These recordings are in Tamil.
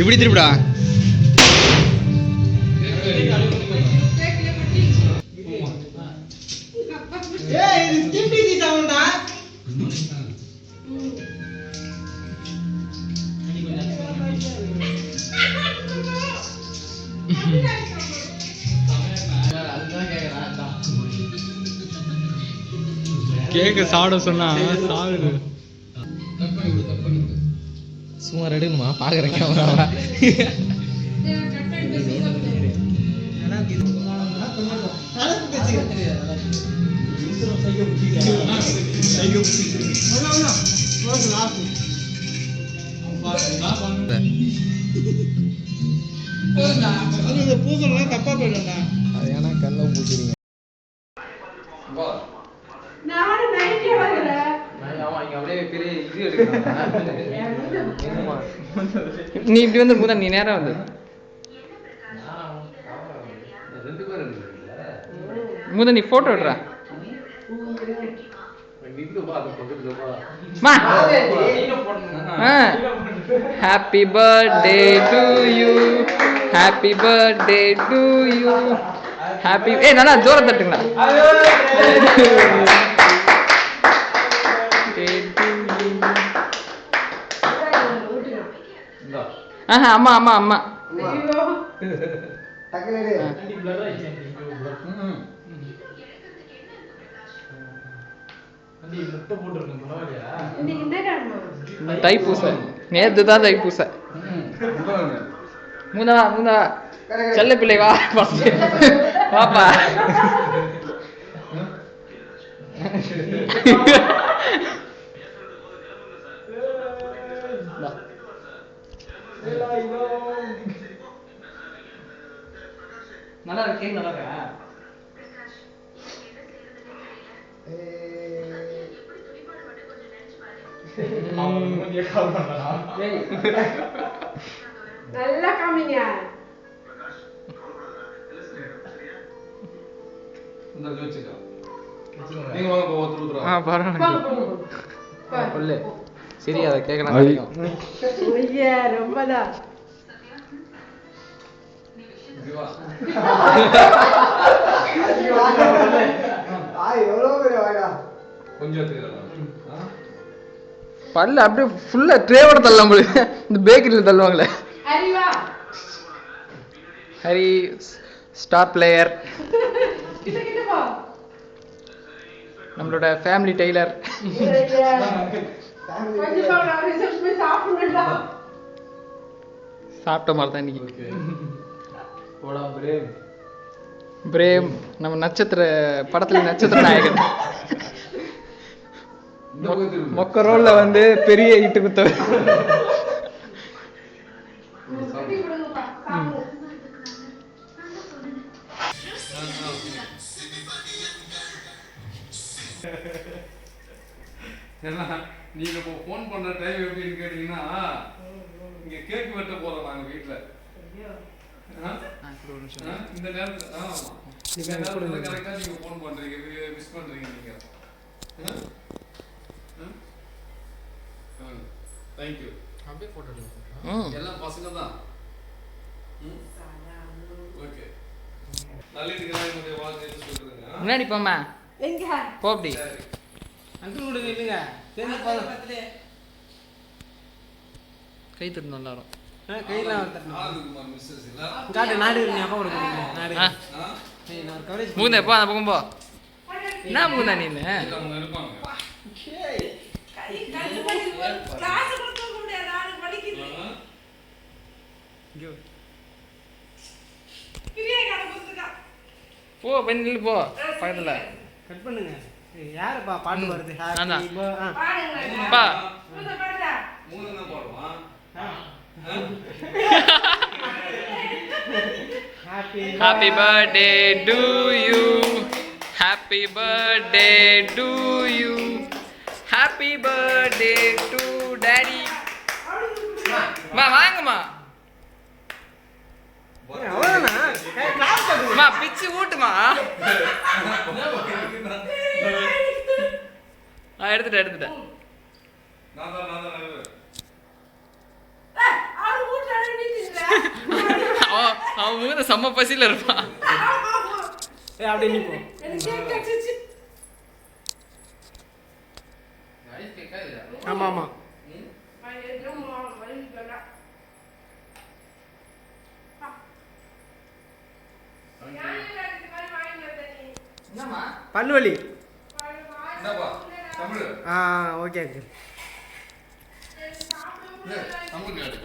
இப்படி திருப்பிடா. கேக்க சாப்பிட சொன்னா சாகுது. சும்மா ரெடுமா பாக்குறேன் கேமராவா. பூசலாம் தப்பா போயிடும்டா. அது ஏன்னா கண்ணை பூச்சிருங்க. நீ இப்படி வந்து பூதா நீ நேரம் வந்து மூத நீ போட்டோ எடுறா. Happy birthday to you, happy birthday to you, happy. ஏய் நல்லா ஜோர தட்டுங்களா. அம்மா அம்மா அம்மா தைப்பூச நேத்து தான் தைப்பூச. மூந்தா மூந்தா செல்ல பிள்ளை வா பாப்பா. நல்லா இருக்கு நல்லா இருக்கா. நல்லா காமிங்க. சரி அதை கேட்கலாம். ரொம்பதான் பல்ல அப்படியே ஃபுல்லா ட்ரேவோட தள்ளலாம் போல. இந்த பேக்கரியில் தள்ளுவாங்களே. ஹரி ஸ்டார் பிளேயர், நம்மளோட ஃபேமிலி டெய்லர். சாப்பிட்ட மாதிரி தான் இன்னைக்கு. பிரேம் நம்ம நட்சத்திர படத்துல நட்சத்திர நாயகன் மொக்க ரோல்ல வந்து பெரிய இட்டு குத்த. நீங்க இப்போ போன் பண்ற டைம் எப்படின்னு கேட்டீங்கன்னா, இங்க கேக் வெட்ட போறோம் நாங்க வீட்டுல. இந்த நேரத்துல கரெக்டா நீங்க போன் பண்றீங்க, மிஸ் பண்றீங்க நீங்க. தேங்க்யூ. அப்படியே போட்டோ எடுங்க. எல்லாம் பசங்க தான். ஓகே. நல்லிட்டுக்கு வாழ்க்கை சொல்றேங்க. முன்னாடி போமா. எங்க போ அப்படி. அங்கிள் விடுங்க இல்லைங்க. கை தட்டணும் எல்லாரும். கையெல்லாம் காட்டு நாடு அப்பா கொடுக்குறீங்க. நாடு நான் கவரேஜ் மூந்த எப்போ அந்த பக்கம் போ. என்ன மூந்தா நீ? போ பண்ணி போ பக்கத்துல. கட் பண்ணுங்க. யாருப்பா பாட்டு வருது? Happy birthday to you, happy birthday to you, happy birthday to daddy. மா வாங்கம்மா. மா பிச்சு ஊட்டுமா. எடுத்துட்டேன் அவன் மூணு செம்ம பசியில் இருப்பான். ஏய் அப்படியே நீ போ. ஆமா ஆமா பல்வலி. என்னப்பா தமிழ் ஓகே ஓகே. தமிழ் கேடு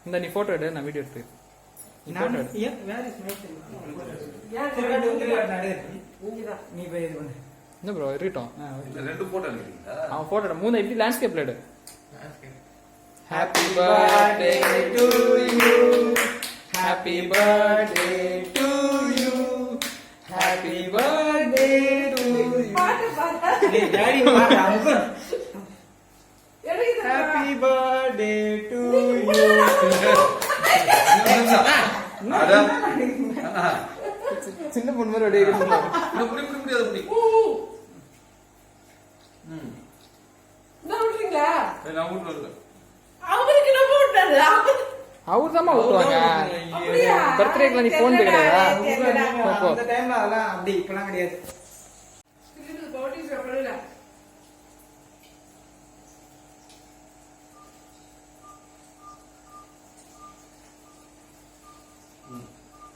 இந்த நீ ஃபோட்டோ எடு, நான் வீடியோ எடுத்து. நீ ஃபோட்டோ எடு. என்ன ப்ரோ இருக்கட்டும். ரெண்டு போட்டோ எடுக்கிறீங்களா? அவன் ஃபோட்டோ எடு. மூணு எப்படி லேண்ட்ஸ்கேப்ல எடு. Happy birthday to you. Happy birthday to you. Happy birthday to you. Hey, daddy, Happy birthday to you. சின்ன பொண்ணு மாதிரி அப்படியே இருக்கு. முடியாது. நான் வீட்டு வரல. அவர் தான் ஊட்டுவாங்க. பர்த்டேக்கு நீ போன் கிடையாதா? அந்த டைம்ல அதெல்லாம் அப்படி இப்பெல்லாம் கிடையாது.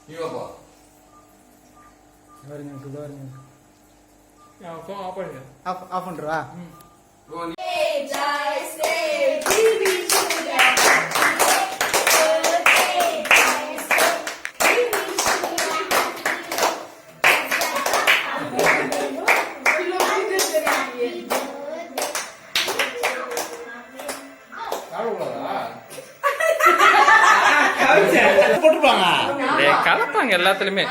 நீ வாப்பா. ஆஃப் பண்றவா? கலப்பாங்க எல்லாத்துலயுமே.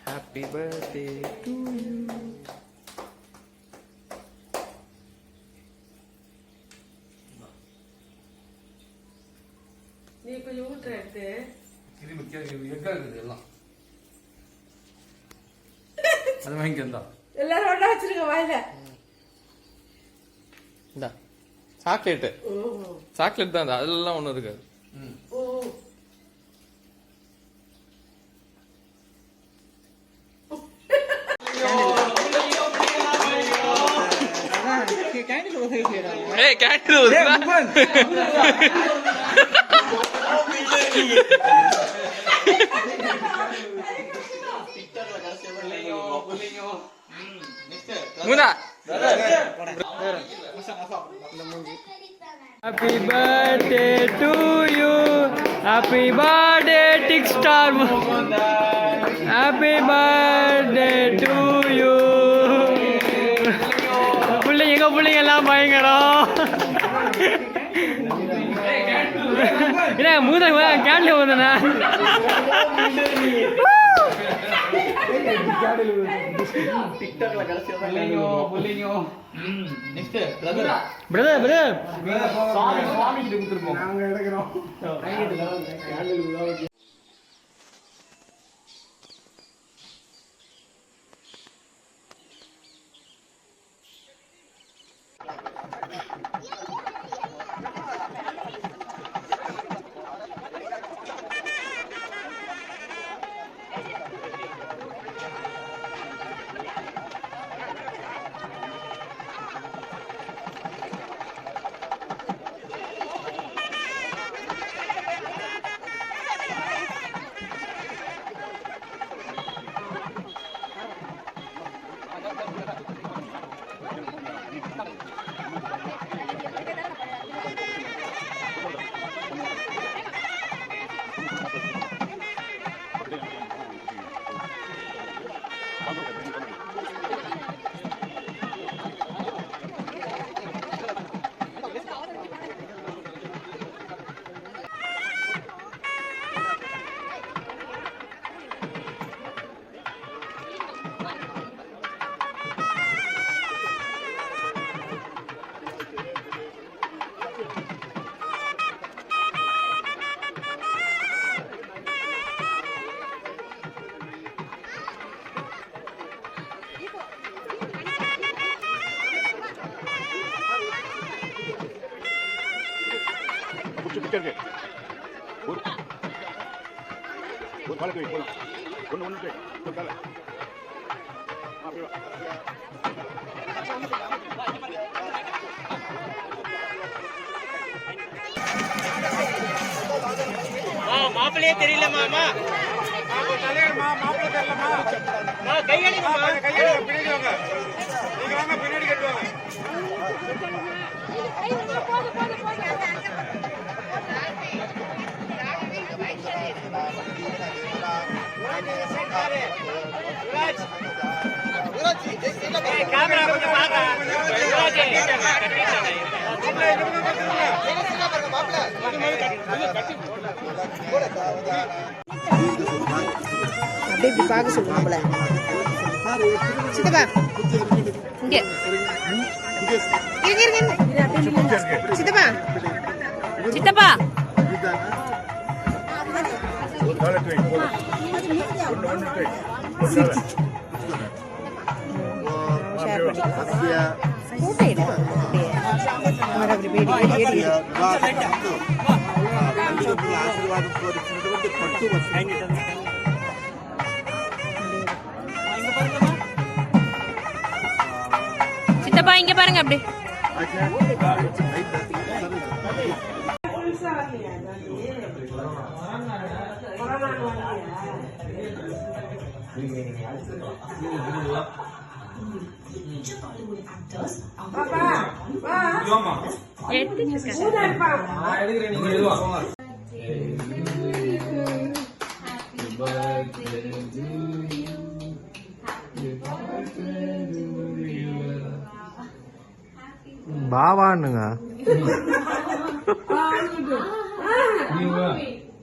Happy birthday to you. நீ கொஞ்சம் ஊட்டுற எடுத்து எக்கா இருக்குது எல்லாம். அது வாங்கிக்கா. எல்லாரும் ஒண்ணா வச்சிருக்க வாயில. இந்தா சாக்லேட்டு. சாக்லேட் தான் அதெல்லாம் ஒன்றும் இருக்காது. ஏய் கேண்டில் ஊதுடா. முனா Happy birthday to you. Happy birthday Tick Star. Happy birthday to you. பிள்ளைங்க எல்லாம் பயங்கரம். என்ன மூத கேண்டில் ஊதுனா பிரதர் நாங்க எடுக்கிறோம். மாப்பிள்ளையே தெரியல மாமா கையடி பின்னாடி வாங்க நீங்க வாங்க பின்னாடி கட்டுவாங்க கேமரா கொஞ்சம் பாருங்க அப்படியே இப்படி பார்க்க சொல்லுங்க நம்மள சித்தப்பா இங்க சித்தப்பா சித்தப்பா சித்தப்பா இங்க பாருங்க அப்படி பாவானுங்க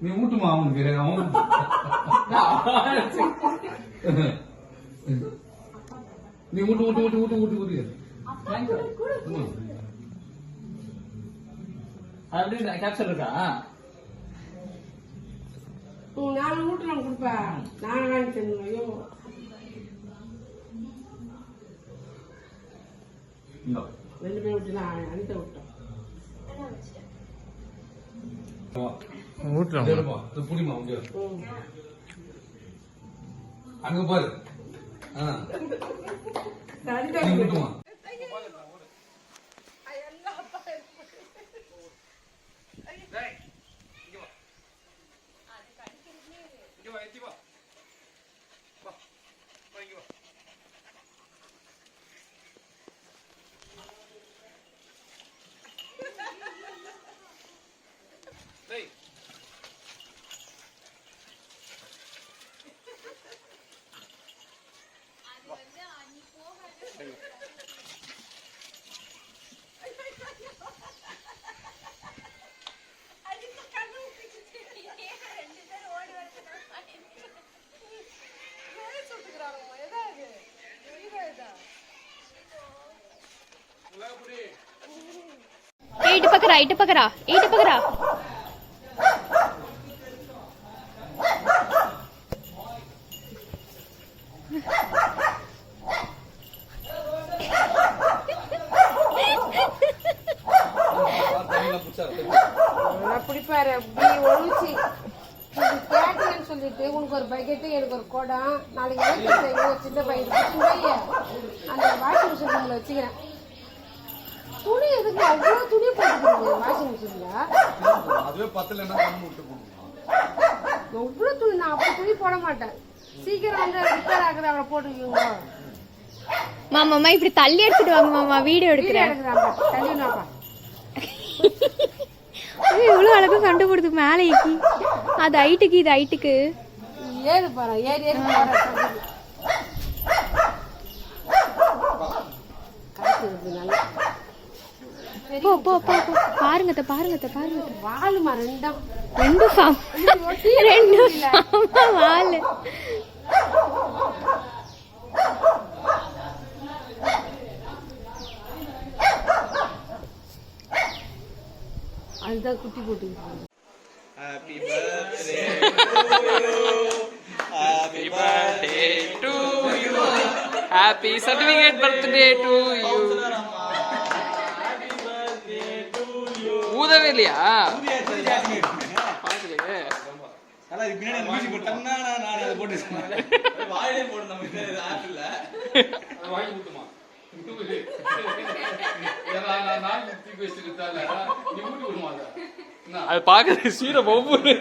நீ ஊட்டுமா அவனுக்கு நீ ஊட்டு ஊட்டு ஊட்டு ஊட்டு ஊட்டு ஊட்டு அப்படி கேப்சல் இருக்கா நான் ஊட்டலாம் கொடுப்பேன் நான் வாங்கி தரணும் ஐயோ ரெண்டு பேரும் விட்டுலாம் அனிதா விட்டோம் புடிமா அங்க பாரு நீ ஊட்டுமா ఇటు పక్కరా ఇటు పక్కరా ఇటు పక్కరా பிடிப்பாரு அப்படி ஒழிச்சு கேட்டேன்னு சொல்லிட்டு உனக்கு ஒரு பக்கெட்டு எனக்கு ஒரு குடம் நாளைக்கு ஒரு சின்ன பையன் அந்த வாஷிங் மிஷின் ரூம்ல வச்சுக்கிறேன் துணி எதுக்கு அவ்வளவு துணி போட்டுக்கிறீங்க வாஷிங் மிஷின்ல அதுவே பத்தலன்னா எவ்வளவு துணி நான் அப்படி துணி போட மாட்டேன் சீக்கிரம் வந்து ரிப்பேர் ஆகுது அவளை போட்டுக்கீங்க மாமா இப்படி தள்ளி எடுத்துட்டு வாங்க மாமா வீடியோ எடுக்கிறேன் தள்ளினாப்பா இவ்வளவு அழகா சண்டை போடுது மேலே ஏக்கி அது ஹைட்டுக்கு இது ஹைட்டுக்கு ஏறு பாரு ஏறி ஏறி பாரு போ போ போ போ பாருங்க பாருங்க பாருங்க வாழுமா ரெண்டும் ரெண்டு வாழு அதுதான் குட்டி போட்டுக்கிட்டு Happy birthday Happy birthday to you. Happy certificate birthday to you. ஊத ஊதவே இல்லையா? வாங்கி விட்டுமா அது பாக்குறது சீர ஒவ்வொரு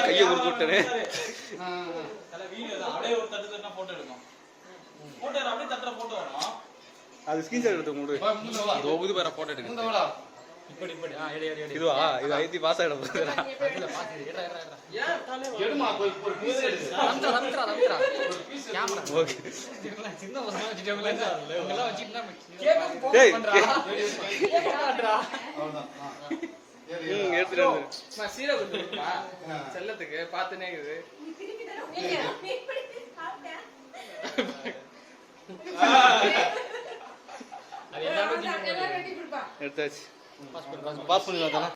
கையை கொடுத்துட்டேன். அது ஸ்கிரீன்ஷாட் எடுத்து மூடு. இது வேற போட்டோ எடுங்க. இதுவா இது ஐத்தி பாஸ் ஆயிட போகுதுடா. எடுமா ஒரு பீஸ் எடு. Camera okay. சின்ன பசங்க வச்சிட்டவங்க எல்லாம் வச்சிட்டா டேய் கேக்குறாடா. அவ்வளவுதான். எடுத்துட்டு நான் சீரா கொடுத்துப்பா செல்லத்துக்கு பாத்துனே இருக்குது. அது எல்லாமே எடுத்தாச்சு. பாஸ் பண்ணிடலாம் தானே.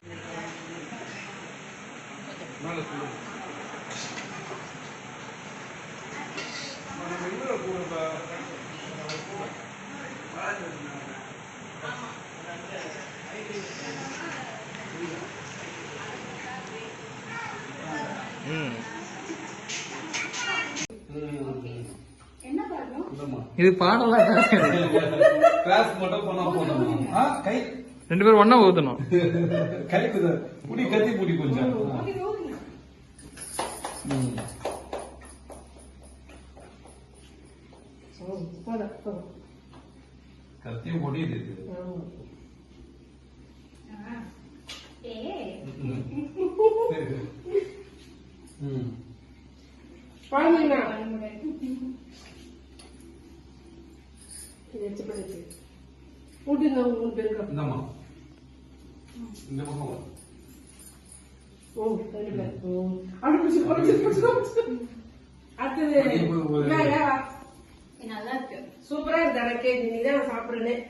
இது பாடலாம் கிளாஸ் மட்டும் பண்ணா போதும். கை 2 பேரும் ஒண்ணா ஊத்தணும். கைக்குது முடி கத்தி முடி கொஞ்சம் கத்தியும் முடியுது. இந்தம்மா இந்த பக்கம் வா. நல்லா இருக்கு, சூப்பரா இருக்கு. ஆனா கேக் நீதான் சாப்பிடுறேன்.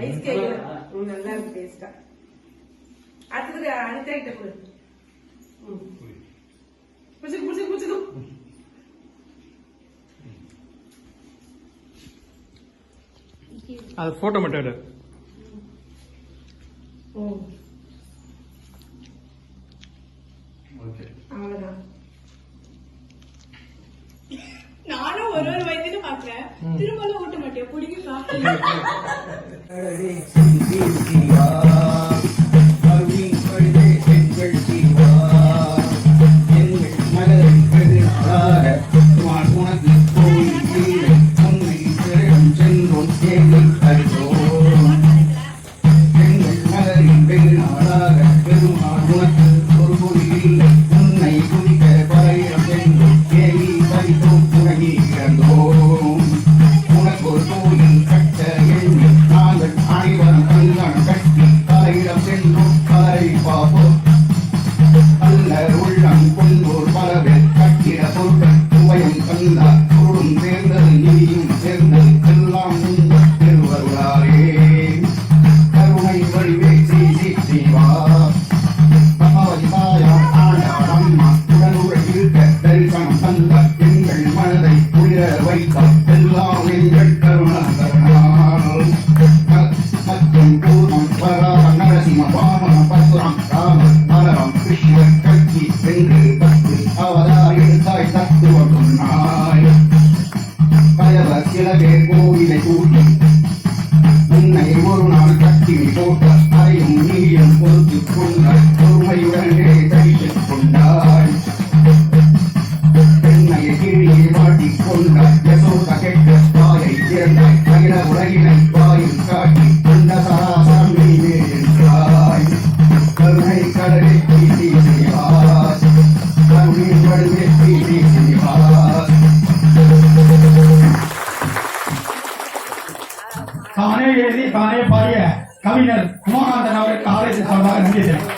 ஐஸ் கேக் நல்லா இருக்கு டேஸ்டா. அடுத்தது அனிதா கிட்ட கொடு. புடிச்சு புடிச்சு புடிச்சு அது போட்டோ மட்டும் எடு. ஓகே அவ்வளவுதான். நானும் ஒரு வயதுல பாக்குறேன், திரும்பவும் ஊட்ட மாட்டேன். பிடிக்கும் கோவிலை கூட்டி உன்னை ஒரு நாள் கட்டி போட்ட அறையும் நீயும் பொறுத்து கொண்ட பொறுமையுடனே தரித்துக் கொண்டாய். பெண்ணையை கீழே மாட்டிக் கொண்டாய். யசோத கெட்ட தாயை திறந்தாய். அகில உலகினை வாயில் காட்டி கொண்ட சராசரம் நீவே என்றாய். கருணை கடலை தீட்டி செய்வார். கருணை கடலை தீட்டி செய்வார். தானே எழுதி தானே பாடிய கவிஞர் உமாகாந்தன் அவருக்கு ஆலயத்து சார்பாக நன்றி தெரிவிக்கிறேன்.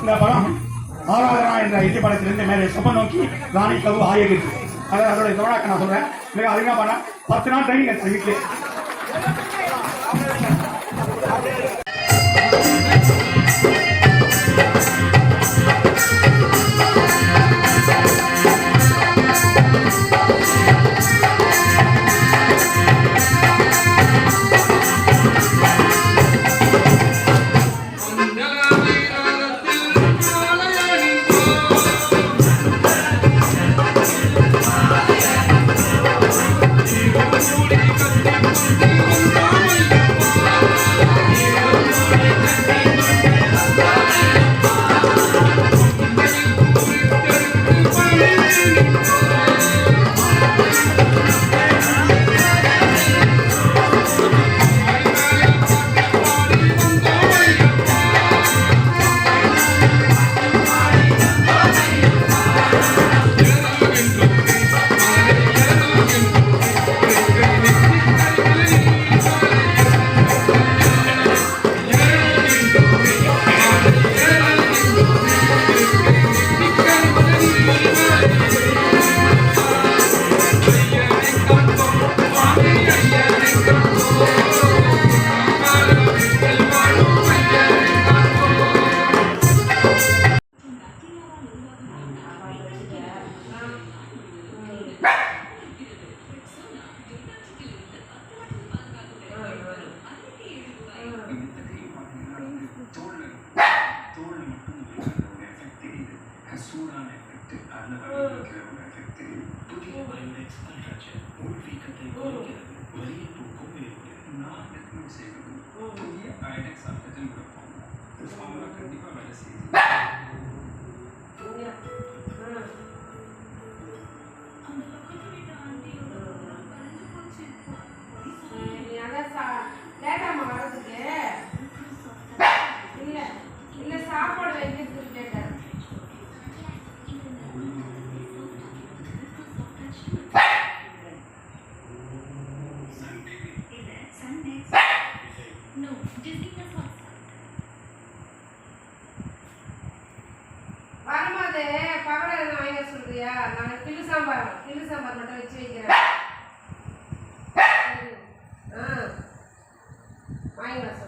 இந்த படம் ஆராதனா என்ற இசை படத்திலிருந்து மேலே சுப நோக்கி ராணி கவு ஆகியது. அதோட தமிழாக்க நான் சொல்றேன். மிக அதிகமாக பண்ண 10 நாள் ட்ரைனிங் எடுத்து வீட்டிலே. வரும்போது பகல வாங்க சொல்றியா? நான் கிளி சாம்பார் மட்டும் வச்சு வைக்கிறேன். வாங்க